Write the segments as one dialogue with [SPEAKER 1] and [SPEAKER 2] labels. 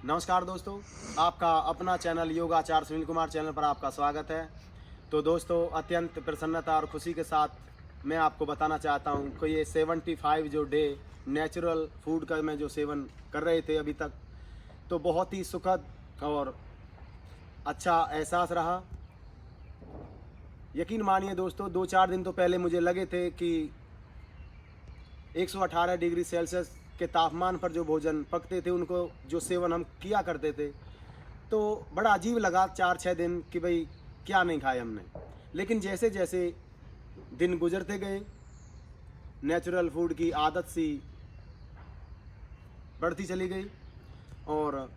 [SPEAKER 1] नमस्कार दोस्तों, आपका अपना चैनल योगाचार्य सुनील कुमार चैनल पर आपका स्वागत है। तो दोस्तों, अत्यंत प्रसन्नता और खुशी के साथ मैं आपको बताना चाहता हूं कि ये 75 जो डे नेचुरल फूड का मैं जो सेवन कर रहे थे अभी तक, तो बहुत ही सुखद और अच्छा एहसास रहा। यकीन मानिए दोस्तों, 2-4 दिन तो पहले मुझे लगे थे कि 118 डिग्री सेल्सियस के तापमान पर जो भोजन पकते थे, उनको जो सेवन हम किया करते थे, तो बड़ा अजीब लगा 4-6 दिन कि भाई क्या नहीं खाया हमने। लेकिन जैसे जैसे दिन गुजरते गए, नेचुरल फूड की आदत सी बढ़ती चली गई और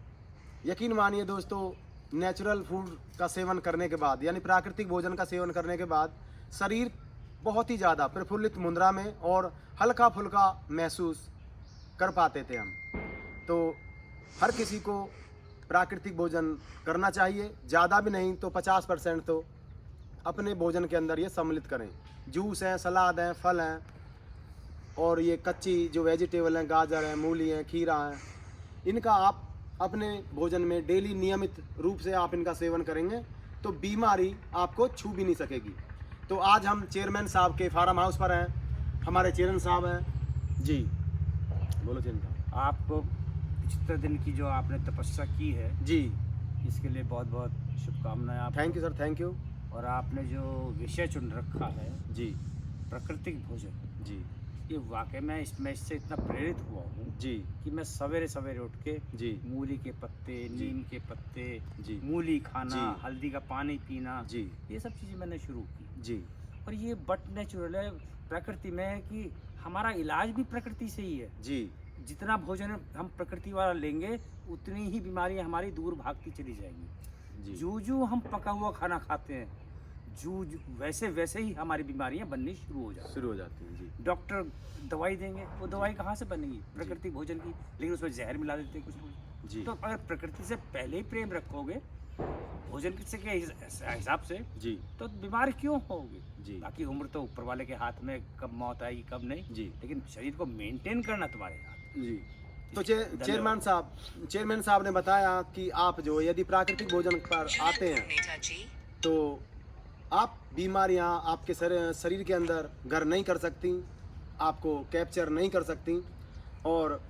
[SPEAKER 1] यकीन मानिए दोस्तों, नेचुरल फूड का सेवन करने के बाद यानी प्राकृतिक भोजन का सेवन करने के बाद शरीर बहुत ही ज़्यादा प्रफुल्लित मुद्रा में और हल्का फुल्का महसूस कर पाते थे हम। तो हर किसी को प्राकृतिक भोजन करना चाहिए, ज़्यादा भी नहीं तो 50% तो अपने भोजन के अंदर ये सम्मिलित करें। जूस हैं, सलाद हैं, फल हैं और ये कच्ची जो वेजिटेबल हैं, गाजर हैं, मूली हैं, खीरा हैं, इनका आप अपने भोजन में डेली नियमित रूप से आप इनका सेवन करेंगे तो बीमारी आपको छू भी नहीं सकेगी। तो आज हम चेयरमैन साहब के फार्म हाउस पर हैं। हमारे चेयरमैन साहब हैं जी, बोलो चेयरमैन साहब।
[SPEAKER 2] आप 75 दिन की जो आपने तपस्या की है
[SPEAKER 1] जी,
[SPEAKER 2] इसके लिए बहुत बहुत शुभकामनाएं आप।
[SPEAKER 1] Thank you sir, thank you
[SPEAKER 2] और आपने जो विषय चुन रखा है
[SPEAKER 1] जी।
[SPEAKER 2] प्राकृतिक भोजन,
[SPEAKER 1] जी
[SPEAKER 2] ये वाकई में इसमें इससे इतना प्रेरित हुआ हूँ
[SPEAKER 1] जी
[SPEAKER 2] कि मैं सवेरे सवेरे उठ के
[SPEAKER 1] जी
[SPEAKER 2] मूली के पत्ते,
[SPEAKER 1] जी।
[SPEAKER 2] नीम के पत्ते,
[SPEAKER 1] जी
[SPEAKER 2] मूली खाना,
[SPEAKER 1] जी।
[SPEAKER 2] हल्दी का पानी पीना,
[SPEAKER 1] जी
[SPEAKER 2] ये सब चीज़ें मैंने शुरू की।
[SPEAKER 1] जी
[SPEAKER 2] और ये बट नेचुरल है, प्रकृति में है कि हमारा इलाज भी प्रकृति से ही है।
[SPEAKER 1] जी
[SPEAKER 2] जितना भोजन हम प्रकृति वाला लेंगे उतनी ही बीमारियां हमारी दूर भागती चली जाएंगी।
[SPEAKER 1] जी
[SPEAKER 2] जो हम पका हुआ खाना खाते हैं, वैसे वैसे ही हमारी बीमारियां बननी शुरू हो जाती
[SPEAKER 1] शुरू हो जाती हैं। जी
[SPEAKER 2] हैं। डॉक्टर दवाई देंगे, वो दवाई कहाँ से बनेगी? प्रकृति भोजन की, लेकिन उसमें जहर मिला देते हैं कुछ लोग।
[SPEAKER 1] जी
[SPEAKER 2] तो अगर प्रकृति से पहले ही प्रेम रखोगे भोजन से के हिसाब से,
[SPEAKER 1] जी
[SPEAKER 2] तो बीमार क्यों होगे?
[SPEAKER 1] जी
[SPEAKER 2] बाकी उम्र तो ऊपर वाले के हाथ में, कब मौत आएगी कब नहीं,
[SPEAKER 1] जी
[SPEAKER 2] लेकिन शरीर को मेंटेन करना तुम्हारे हाथ में।
[SPEAKER 1] जी। तो चेयरमैन साहब ने बताया कि आप जो यदि प्राकृतिक भोजन पर आते हैं तो आप बीमारियां आपके शरीर के अंदर घर नहीं कर सकती, आपको कैप्चर नहीं कर सकती। और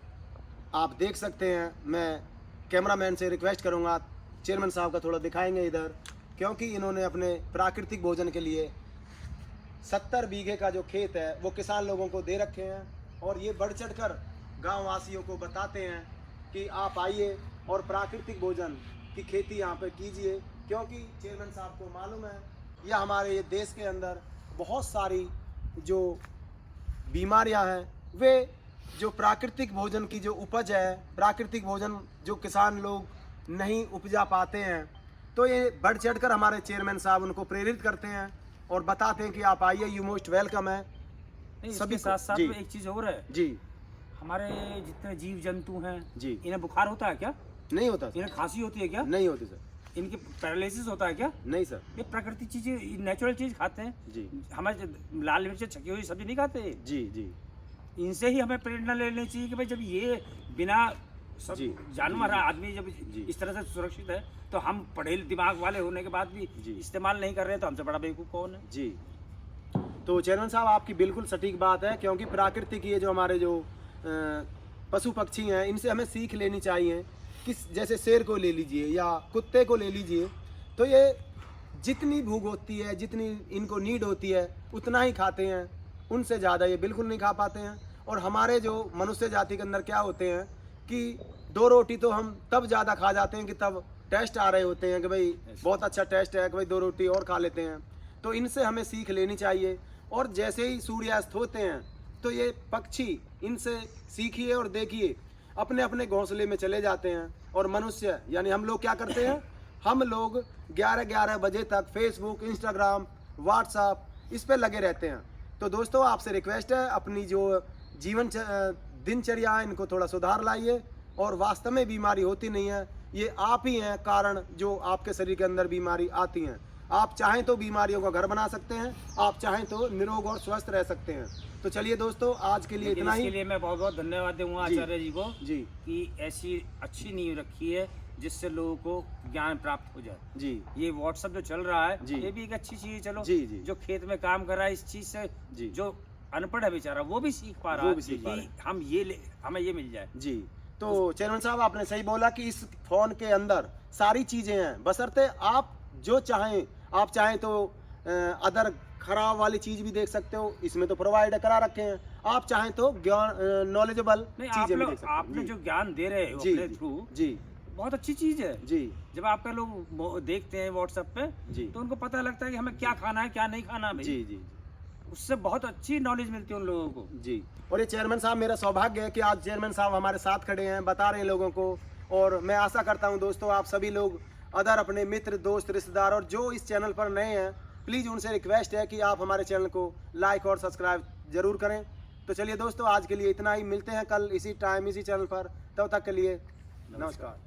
[SPEAKER 1] आप देख सकते हैं, मैं कैमरामैन से रिक्वेस्ट करूंगा, चेयरमैन साहब का थोड़ा दिखाएंगे इधर, क्योंकि इन्होंने अपने प्राकृतिक भोजन के लिए 70 बीघे का जो खेत है वो किसान लोगों को दे रखे हैं और ये बढ़ चढ़ कर गाँव वासियों को बताते हैं कि आप आइए और प्राकृतिक भोजन की खेती यहाँ पे कीजिए। क्योंकि चेयरमैन साहब को मालूम है यह हमारे ये देश के अंदर बहुत सारी जो बीमारियां हैं, वे जो प्राकृतिक भोजन की जो उपज है, प्राकृतिक भोजन जो किसान लोग नहीं उपजा पाते हैं, तो ये बढ़ चढ़ कर हमारे चेयरमैन साहब उनको प्रेरित करते हैं और बताते हैं कि आप आइए, यू मोस्ट वेलकम है।
[SPEAKER 2] नहीं,
[SPEAKER 1] सभी
[SPEAKER 2] इसके साथ साथ
[SPEAKER 1] जी।
[SPEAKER 2] में एक चीज़ और है।
[SPEAKER 1] जी
[SPEAKER 2] हमारे जितने जीव जंतु हैं,
[SPEAKER 1] जी
[SPEAKER 2] इन्हें बुखार होता है क्या?
[SPEAKER 1] नहीं होता सर,
[SPEAKER 2] इन्हें खांसी होती है क्या?
[SPEAKER 1] नहीं होती सर,
[SPEAKER 2] इनके पैरालिसिस होता है क्या?
[SPEAKER 1] नहीं सर।
[SPEAKER 2] ये प्राकृतिक चीज़ें, नेचुरल चीज़ खाते हैं।
[SPEAKER 1] जी
[SPEAKER 2] हमारे लाल मिर्च छकी हुई सब्जी नहीं खाते।
[SPEAKER 1] जी जी
[SPEAKER 2] इनसे ही हमें प्रेरणा ले लेनी चाहिए कि भाई जब ये बिना सब
[SPEAKER 1] जी,
[SPEAKER 2] जानवर
[SPEAKER 1] जी,
[SPEAKER 2] आदमी जब
[SPEAKER 1] जी।
[SPEAKER 2] इस तरह से सुरक्षित है, तो हम पढ़े दिमाग वाले होने के बाद भी
[SPEAKER 1] जी।
[SPEAKER 2] इस्तेमाल नहीं कर रहे हैं, तो हमसे बड़ा बेवकूफ़ कौन है?
[SPEAKER 1] जी। तो चेयरमैन साहब, आपकी बिल्कुल सटीक बात है, क्योंकि प्राकृतिक ये जो हमारे जो पशु पक्षी हैं, इनसे हमें सीख लेनी चाहिए। जैसे शेर को ले लीजिए या कुत्ते को ले लीजिए, तो ये जितनी भूख होती है, जितनी इनको नीड होती है, उतना ही खाते हैं, उनसे ज़्यादा ये बिल्कुल नहीं खा पाते हैं। और हमारे जो मनुष्य जाति के अंदर क्या होते हैं कि 2 रोटी तो हम तब ज़्यादा खा जाते हैं कि तब टेस्ट आ रहे होते हैं कि भाई बहुत अच्छा टेस्ट है कि भाई 2 रोटी और खा लेते हैं। तो इनसे हमें सीख लेनी चाहिए। और जैसे ही सूर्यास्त होते हैं तो ये पक्षी, इनसे सीखिए और देखिए, अपने अपने घोंसले में चले जाते हैं। और मनुष्य यानी हम लोग क्या करते हैं, हम लोग 11-11 बजे तक फेसबुक, इंस्टाग्राम, व्हाट्सएप इस पे लगे रहते हैं। तो दोस्तों, आपसे रिक्वेस्ट है, अपनी जो दिनचर्या है इनको थोड़ा सुधार लाइए। और वास्तव में बीमारी होती नहीं है, ये आप ही हैं कारण जो आपके शरीर के अंदर बीमारी आती हैं। आप चाहें तो बीमारियों का घर बना सकते हैं, आप चाहें तो निरोग और स्वस्थ रह सकते हैं। तो चलिए दोस्तों, आज के लिए
[SPEAKER 2] लेकिन
[SPEAKER 1] इतना
[SPEAKER 2] इसके
[SPEAKER 1] ही।
[SPEAKER 2] लिए मैं बहुत बहुत धन्यवाद दूंगा
[SPEAKER 1] जी।
[SPEAKER 2] आचार्य जी को
[SPEAKER 1] जी
[SPEAKER 2] कि ऐसी अच्छी नींव रखी है जिससे लोगों को ज्ञान प्राप्त हो जाए।
[SPEAKER 1] जी
[SPEAKER 2] ये व्हाट्सएप जो चल रहा है
[SPEAKER 1] जी।
[SPEAKER 2] ये भी एक अच्छी चीज है। चलो
[SPEAKER 1] जी जी
[SPEAKER 2] जो खेत में काम कर रहा है इस चीज से,
[SPEAKER 1] जी
[SPEAKER 2] जो अनपढ़ है बेचारा वो भी सीख पा रहा
[SPEAKER 1] वो
[SPEAKER 2] है
[SPEAKER 1] भी सीख पा
[SPEAKER 2] कि
[SPEAKER 1] रहे
[SPEAKER 2] हमें ये मिल जाए।
[SPEAKER 1] जी। तो चेयरमैन साहब, आपने सही बोला कि इस फोन के अंदर सारी चीजें हैं, बशर्ते आप जो चाहें। आप चाहें तो अदर खराब वाली चीज भी देख सकते हो, इसमें तो प्रोवाइड करा रखे हैं। आप चाहें तो ज्ञान नॉलेजेबल
[SPEAKER 2] नहीं,
[SPEAKER 1] चीजें भी देख सकते हैं।
[SPEAKER 2] आपने
[SPEAKER 1] जी
[SPEAKER 2] जो ज्ञान दे रहे हो
[SPEAKER 1] जी
[SPEAKER 2] अपने थ्रू,
[SPEAKER 1] जी
[SPEAKER 2] बहुत अच्छी चीज है।
[SPEAKER 1] जी
[SPEAKER 2] जब आपका लोग देखते हैं व्हाट्सएप पे
[SPEAKER 1] जी
[SPEAKER 2] तो उनको पता लगता है कि हमें क्या खाना है क्या नहीं खाना भाई।
[SPEAKER 1] जी जी
[SPEAKER 2] उससे बहुत अच्छी नॉलेज मिलती है उन लोगों को।
[SPEAKER 1] जी। और ये चेयरमैन साहब, मेरा सौभाग्य है कि आज चेयरमैन साहब हमारे साथ खड़े हैं, बता रहे हैं लोगों को। और मैं आशा करता हूं दोस्तों, आप सभी लोग अदर अपने मित्र, दोस्त, रिश्तेदार और जो इस चैनल पर नए हैं, प्लीज़ उनसे रिक्वेस्ट है कि आप हमारे चैनल को लाइक और सब्सक्राइब जरूर करें। तो चलिए दोस्तों, आज के लिए इतना ही। मिलते हैं कल इसी टाइम इसी चैनल पर। तब तक के लिए नमस्कार।